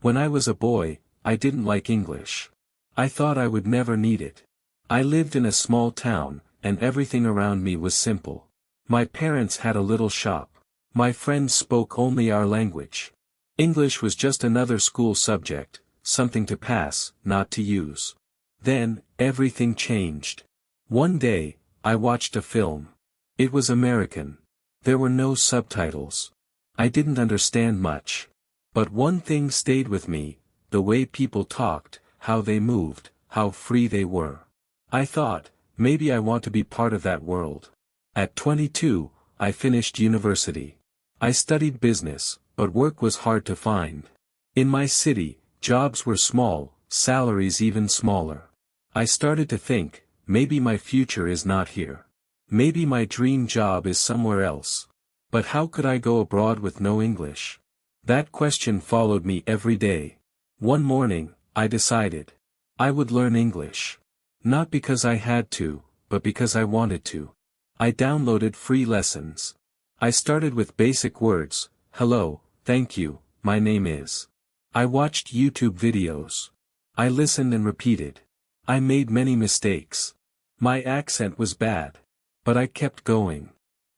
When I was a boy, I didn't like English. I thought I would never need it. I lived in a small town, and everything around me was simple. My parents had a little shop. My friends spoke only our language. English was just another school subject, something to pass, not to use. Then, everything changed. One day, I watched a film. It was American. There were no subtitles. I didn't understand much. But one thing stayed with me, the way people talked, how they moved, how free they were. I thought, maybe I want to be part of that world. At 22, I finished university. I studied business, but work was hard to find. In my city, jobs were small, salaries even smaller. I started to think, maybe my future is not here. Maybe my dream job is somewhere else. But how could I go abroad with no English? That question followed me every day. One morning, I decided. I would learn English. Not because I had to, but because I wanted to. I downloaded free lessons. I started with basic words, hello, thank you, my name is. I watched YouTube videos. I listened and repeated. I made many mistakes. My accent was bad. But I kept going.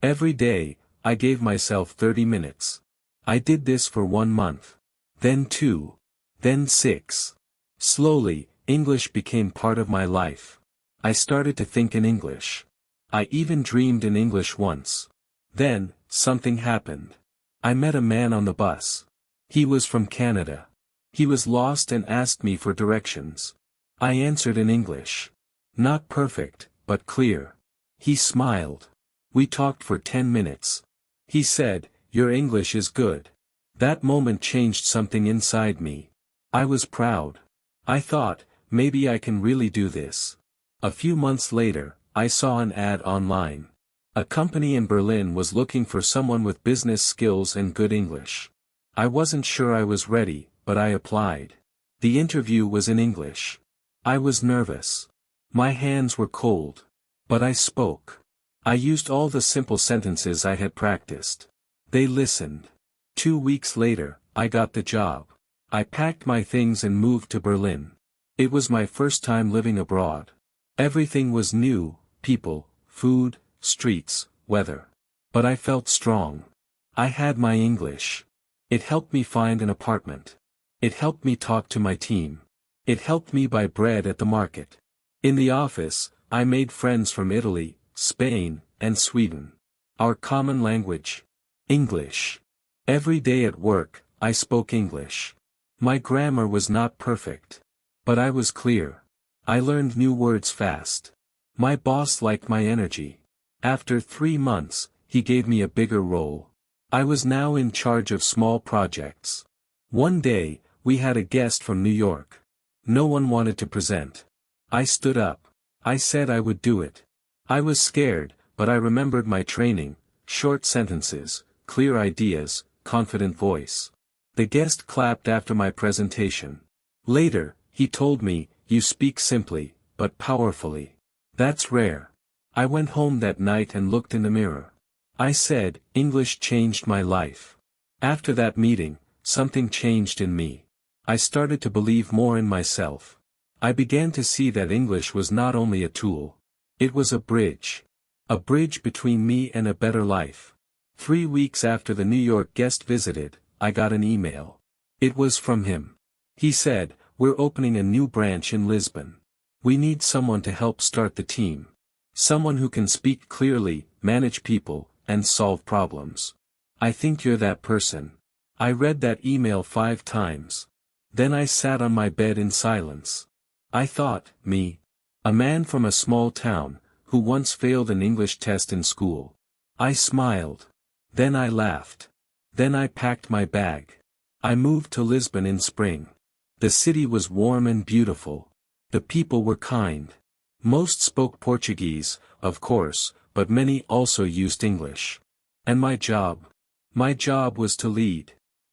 Every day, I gave myself 30 minutes. I did this for 1 month. Then 2. Then 6. Slowly, English became part of my life. I started to think in English. I even dreamed in English once. Then, something happened. I met a man on the bus. He was from Canada. He was lost and asked me for directions. I answered in English. Not perfect, but clear. He smiled. We talked for 10 minutes. He said, "Your English is good." That moment changed something inside me. I was proud. I thought, maybe I can really do this. A few months later, I saw an ad online. A company in Berlin was looking for someone with business skills and good English. I wasn't sure I was ready, but I applied. The interview was in English. I was nervous. My hands were cold. But I spoke. I used all the simple sentences I had practiced. They listened. 2 weeks later, I got the job. I packed my things and moved to Berlin. It was my first time living abroad. Everything was new, people, food, streets, weather. But I felt strong. I had my English. It helped me find an apartment. It helped me talk to my team. It helped me buy bread at the market. In the office, I made friends from Italy, Spain, and Sweden. Our common language. English. Every day at work, I spoke English. My grammar was not perfect. But I was clear. I learned new words fast. My boss liked my energy. After 3 months, he gave me a bigger role. I was now in charge of small projects. One day, we had a guest from New York. No one wanted to present. I stood up. I said I would do it. I was scared, but I remembered my training, short sentences, clear ideas, confident voice. The guest clapped after my presentation. Later, he told me, "You speak simply, but powerfully. That's rare." I went home that night and looked in the mirror. I said, English changed my life. After that meeting, something changed in me. I started to believe more in myself. I began to see that English was not only a tool. It was a bridge. A bridge between me and a better life. 3 weeks after the New York guest visited, I got an email. It was from him. He said, "We're opening a new branch in Lisbon. We need someone to help start the team. Someone who can speak clearly, manage people, and solve problems. I think you're that person." I read that email 5 times. Then I sat on my bed in silence. I thought, me. A man from a small town, who once failed an English test in school. I smiled. Then I laughed. Then I packed my bag. I moved to Lisbon in spring. The city was warm and beautiful. The people were kind. Most spoke Portuguese, of course, but many also used English. And my job? My job was to lead.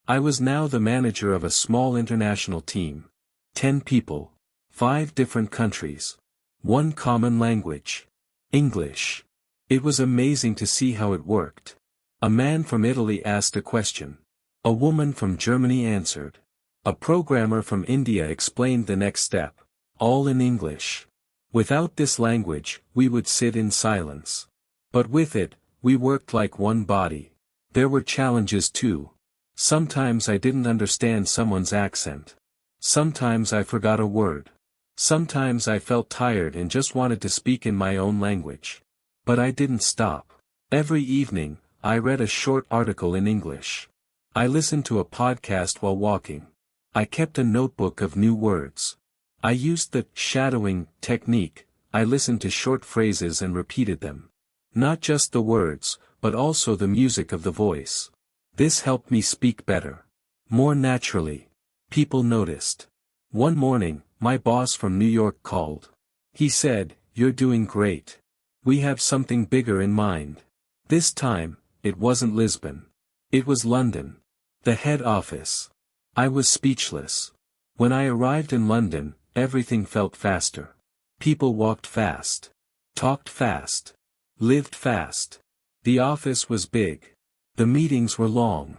I was now the manager of a small international team. 10 people. 5 different countries. 1 common language. English. It was amazing to see how it worked. A man from Italy asked a question. A woman from Germany answered. A programmer from India explained the next step. All in English. Without this language, we would sit in silence. But with it, we worked like one body. There were challenges too. Sometimes I didn't understand someone's accent. Sometimes I forgot a word. Sometimes I felt tired and just wanted to speak in my own language. But I didn't stop. Every evening, I read a short article in English. I listened to a podcast while walking. I kept a notebook of new words. I used the shadowing technique. I listened to short phrases and repeated them. Not just the words, but also the music of the voice. This helped me speak better. More naturally. People noticed. One morning, my boss from New York called. He said, "You're doing great. We have something bigger in mind." This time, it wasn't Lisbon. It was London. The head office. I was speechless. When I arrived in London, everything felt faster. People walked fast. Talked fast. Lived fast. The office was big. The meetings were long.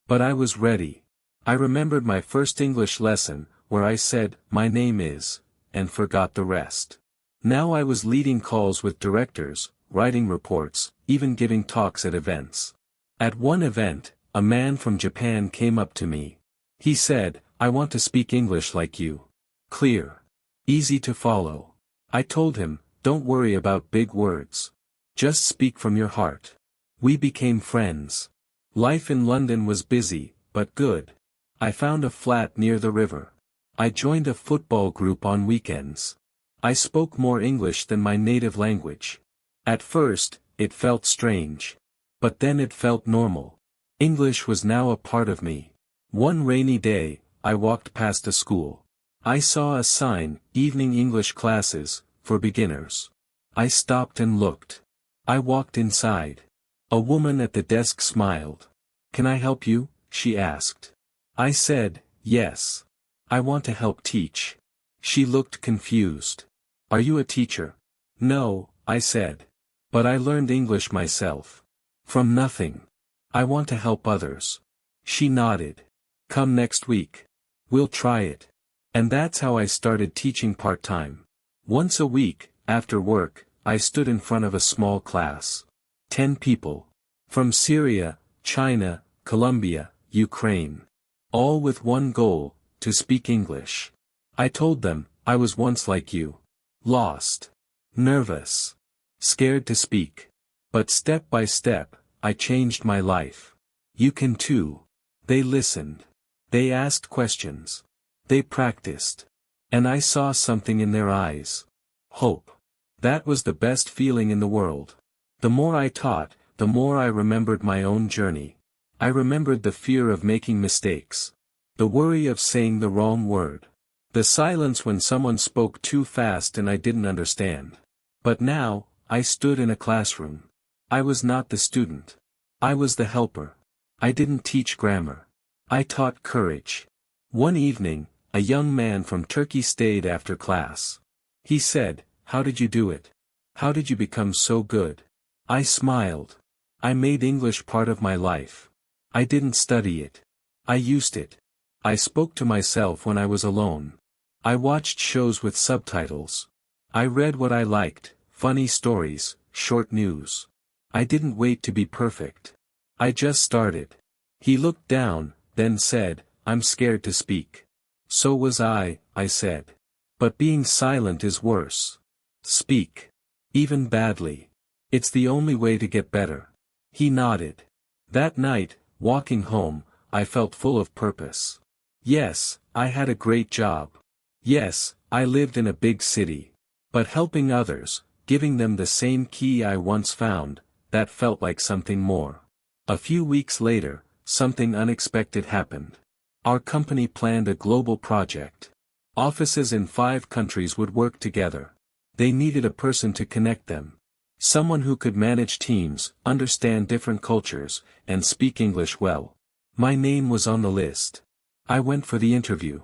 But I was ready. I remembered my first English lesson, where I said, "My name is," and forgot the rest. Now I was leading calls with directors, writing reports, even giving talks at events. At one event, a man from Japan came up to me. He said, "I want to speak English like you. Clear. Easy to follow." I told him, "Don't worry about big words. Just speak from your heart." We became friends. Life in London was busy, but good. I found a flat near the river. I joined a football group on weekends. I spoke more English than my native language. At first, it felt strange. But then it felt normal. English was now a part of me. One rainy day, I walked past a school. I saw a sign, "Evening English Classes, for Beginners." I stopped and looked. I walked inside. A woman at the desk smiled. "Can I help you?" she asked. I said, "Yes. I want to help teach." She looked confused. "Are you a teacher?" "No," I said. "But I learned English myself. From nothing. I want to help others." She nodded. "Come next week. We'll try it." And that's how I started teaching part-time. Once a week, after work, I stood in front of a small class. 10 people. From Syria, China, Colombia, Ukraine. All with one goal, to speak English. I told them, I was once like you. Lost. Nervous. Scared to speak. But step by step, I changed my life. You can too. They listened. They asked questions. They practiced. And I saw something in their eyes. Hope. That was the best feeling in the world. The more I taught, the more I remembered my own journey. I remembered the fear of making mistakes. The worry of saying the wrong word. The silence when someone spoke too fast and I didn't understand. But now, I stood in a classroom. I was not the student. I was the helper. I didn't teach grammar. I taught courage. One evening, a young man from Turkey stayed after class. He said, "How did you do it? How did you become so good?" I smiled. I made English part of my life. I didn't study it. I used it. I spoke to myself when I was alone. I watched shows with subtitles. I read what I liked, funny stories, short news. I didn't wait to be perfect. I just started. He looked down, then said, "I'm scared to speak." So was I said. But being silent is worse. Speak. Even badly. It's the only way to get better. He nodded. That night, walking home, I felt full of purpose. Yes, I had a great job. Yes, I lived in a big city. But helping others, giving them the same key I once found, that felt like something more. A few weeks later, something unexpected happened. Our company planned a global project. Offices in 5 countries would work together. They needed a person to connect them. Someone who could manage teams, understand different cultures, and speak English well. My name was on the list. I went for the interview.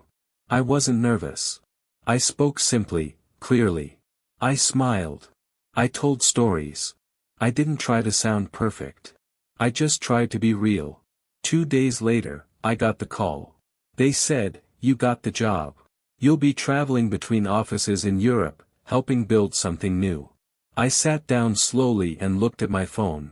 I wasn't nervous. I spoke simply, clearly. I smiled. I told stories. I didn't try to sound perfect. I just tried to be real. 2 days later, I got the call. They said, you got the job. You'll be traveling between offices in Europe, helping build something new. I sat down slowly and looked at my phone.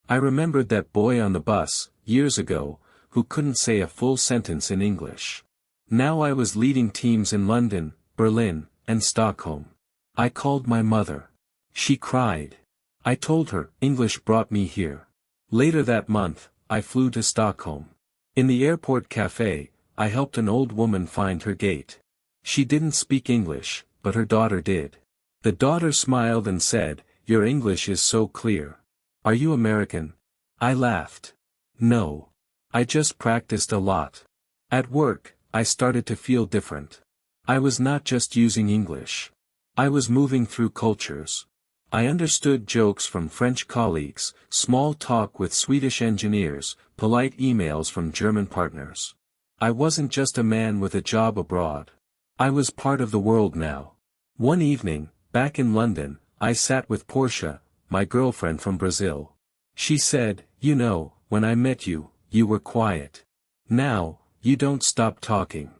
I remembered that boy on the bus, years ago, who couldn't say a full sentence in English. Now I was leading teams in London, Berlin, and Stockholm. I called my mother. She cried. I told her, English brought me here. Later that month, I flew to Stockholm. In the airport cafe, I helped an old woman find her gate. She didn't speak English, but her daughter did. The daughter smiled and said, "Your English is so clear. Are you American?" I laughed. No. I just practiced a lot. At work, I started to feel different. I was not just using English. I was moving through cultures. I understood jokes from French colleagues, small talk with Swedish engineers, polite emails from German partners. I wasn't just a man with a job abroad. I was part of the world now. One evening, back in London, I sat with Portia, my girlfriend from Brazil. She said, "You know, when I met you, you were quiet. Now, you don't stop talking."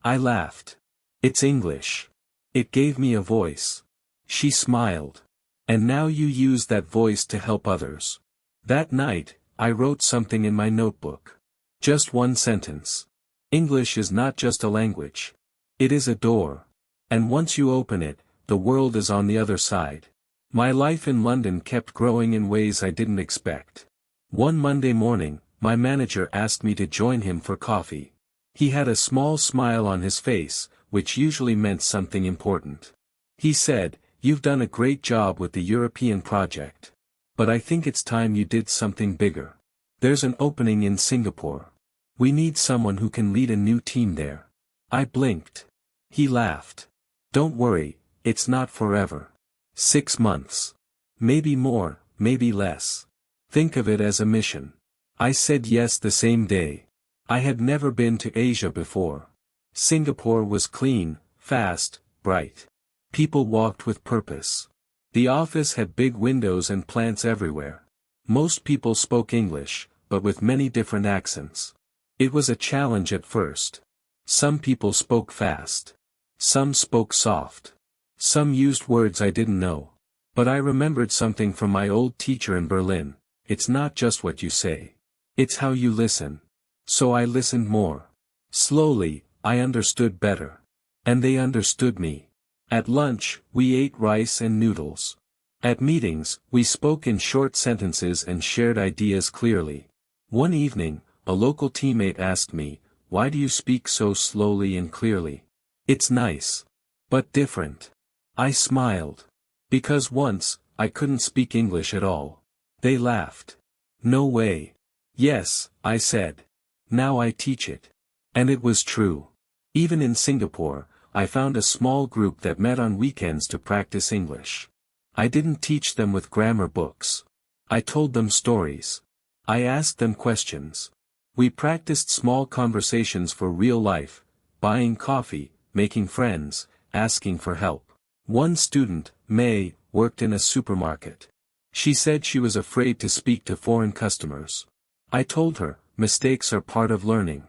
I laughed. It's English. It gave me a voice. She smiled. And now you use that voice to help others. That night, I wrote something in my notebook. Just one sentence. English is not just a language. It is a door. And once you open it, the world is on the other side. My life in London kept growing in ways I didn't expect. One Monday morning, my manager asked me to join him for coffee. He had a small smile on his face, which usually meant something important. He said, "You've done a great job with the European project. But I think it's time you did something bigger. There's an opening in Singapore. We need someone who can lead a new team there." I blinked. He laughed. "Don't worry, it's not forever. 6 months. Maybe more, maybe less. Think of it as a mission." I said yes the same day. I had never been to Asia before. Singapore was clean, fast, bright. People walked with purpose. The office had big windows and plants everywhere. Most people spoke English, but with many different accents. It was a challenge at first. Some people spoke fast. Some spoke soft. Some used words I didn't know. But I remembered something from my old teacher in Berlin. It's not just what you say. It's how you listen. So I listened more. Slowly, I understood better. And they understood me. At lunch, we ate rice and noodles. At meetings, we spoke in short sentences and shared ideas clearly. One evening, a local teammate asked me, "Why do you speak so slowly and clearly?" "It's nice. But different." I smiled. Because once, I couldn't speak English at all. They laughed. "No way." "Yes," I said. "Now I teach it." And it was true. Even in Singapore, I found a small group that met on weekends to practice English. I didn't teach them with grammar books. I told them stories. I asked them questions. We practiced small conversations for real life, buying coffee, making friends, asking for help. One student, May, worked in a supermarket. She said she was afraid to speak to foreign customers. I told her, mistakes are part of learning.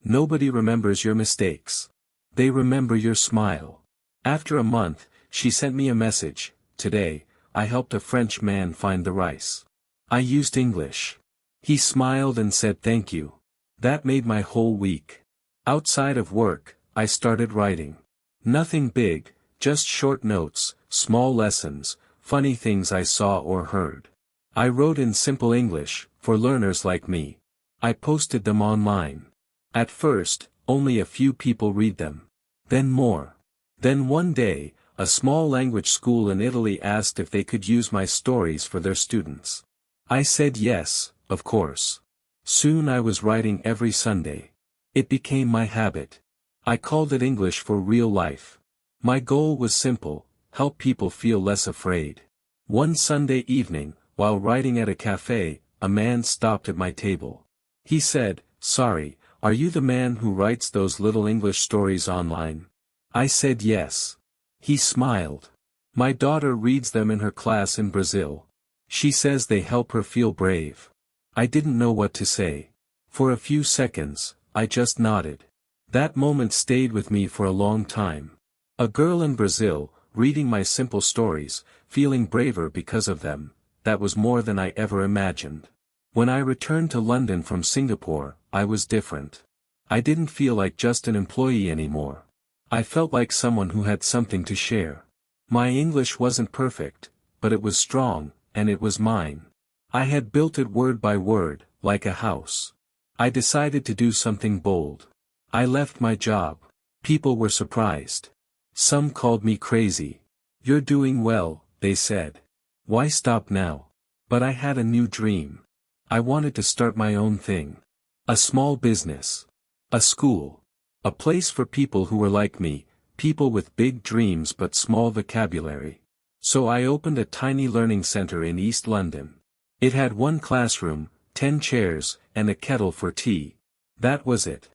Nobody remembers your mistakes. They remember your smile. After a month, she sent me a message, "Today, I helped a French man find the rice. I used English." He smiled and said thank you. That made my whole week. Outside of work, I started writing. Nothing big, just short notes, small lessons, funny things I saw or heard. I wrote in simple English, for learners like me. I posted them online. At first, only a few people read them. Then more. Then one day, a small language school in Italy asked if they could use my stories for their students. I said yes, of course. Soon I was writing every Sunday. It became my habit. I called it English for real life. My goal was simple, help people feel less afraid. One Sunday evening, while writing at a cafe, a man stopped at my table. He said, "Sorry, are you the man who writes those little English stories online?" I said yes. He smiled. "My daughter reads them in her class in Brazil. She says they help her feel brave." I didn't know what to say. For a few seconds, I just nodded. That moment stayed with me for a long time. A girl in Brazil, reading my simple stories, feeling braver because of them, that was more than I ever imagined. When I returned to London from Singapore, I was different. I didn't feel like just an employee anymore. I felt like someone who had something to share. My English wasn't perfect, but it was strong, and it was mine. I had built it word by word, like a house. I decided to do something bold. I left my job. People were surprised. Some called me crazy. "You're doing well," they said. "Why stop now?" But I had a new dream. I wanted to start my own thing. A small business. A school. A place for people who were like me, people with big dreams but small vocabulary. So I opened a tiny learning center in East London. It had one classroom, 10 chairs, and a kettle for tea. That was it.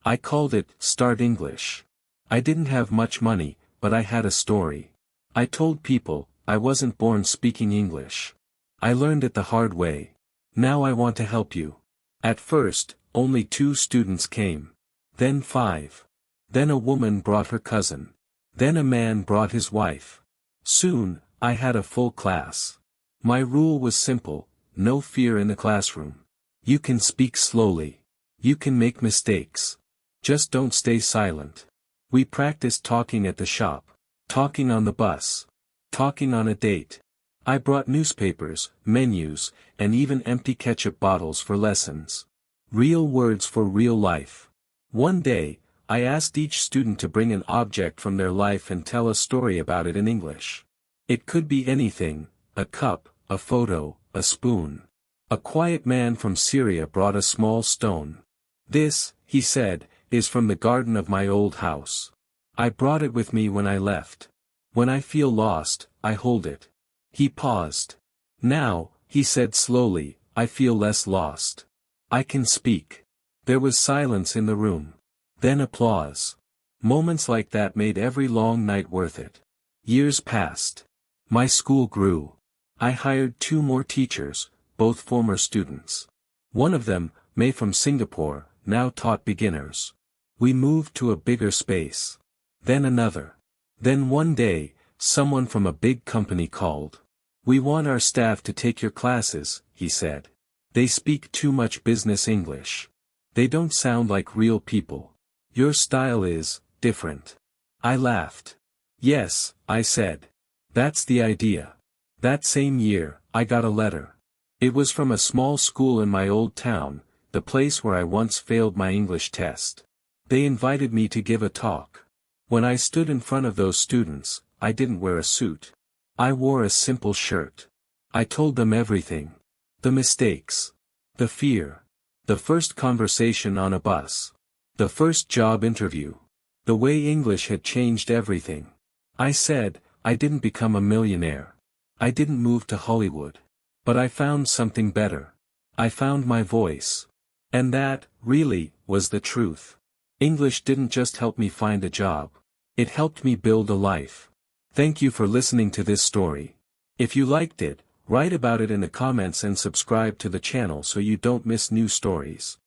I called it Start English. I didn't have much money, but I had a story. I told people, I wasn't born speaking English. I learned it the hard way. Now I want to help you. At first, only 2 students came. Then 5. Then a woman brought her cousin. Then a man brought his wife. Soon, I had a full class. My rule was simple: no fear in the classroom. You can speak slowly. You can make mistakes. Just don't stay silent. We practiced talking at the shop, talking on the bus, talking on a date. I brought newspapers, menus, and even empty ketchup bottles for lessons. Real words for real life. One day, I asked each student to bring an object from their life and tell a story about it in English. It could be anything: a cup, a photo, a spoon. A quiet man from Syria brought a small stone. "This," he said, "is from the garden of my old house. I brought it with me when I left. When I feel lost, I hold it." He paused. "Now," he said slowly, "I feel less lost. I can speak." There was silence in the room. Then applause. Moments like that made every long night worth it. Years passed. My school grew. I hired 2 more teachers, both former students. One of them, May from Singapore, now taught beginners. We moved to a bigger space. Then another. Then one day, someone from a big company called. "We want our staff to take your classes," he said. "They speak too much business English. They don't sound like real people. Your style is different." I laughed. "Yes," I said. "That's the idea." That same year, I got a letter. It was from a small school in my old town, the place where I once failed my English test. They invited me to give a talk. When I stood in front of those students, I didn't wear a suit. I wore a simple shirt. I told them everything. The mistakes. The fear. The first conversation on a bus. The first job interview. The way English had changed everything. I said, I didn't become a millionaire. I didn't move to Hollywood. But I found something better. I found my voice. And that, really, was the truth. English didn't just help me find a job. It helped me build a life. Thank you for listening to this story. If you liked it, write about it in the comments and subscribe to the channel so you don't miss new stories.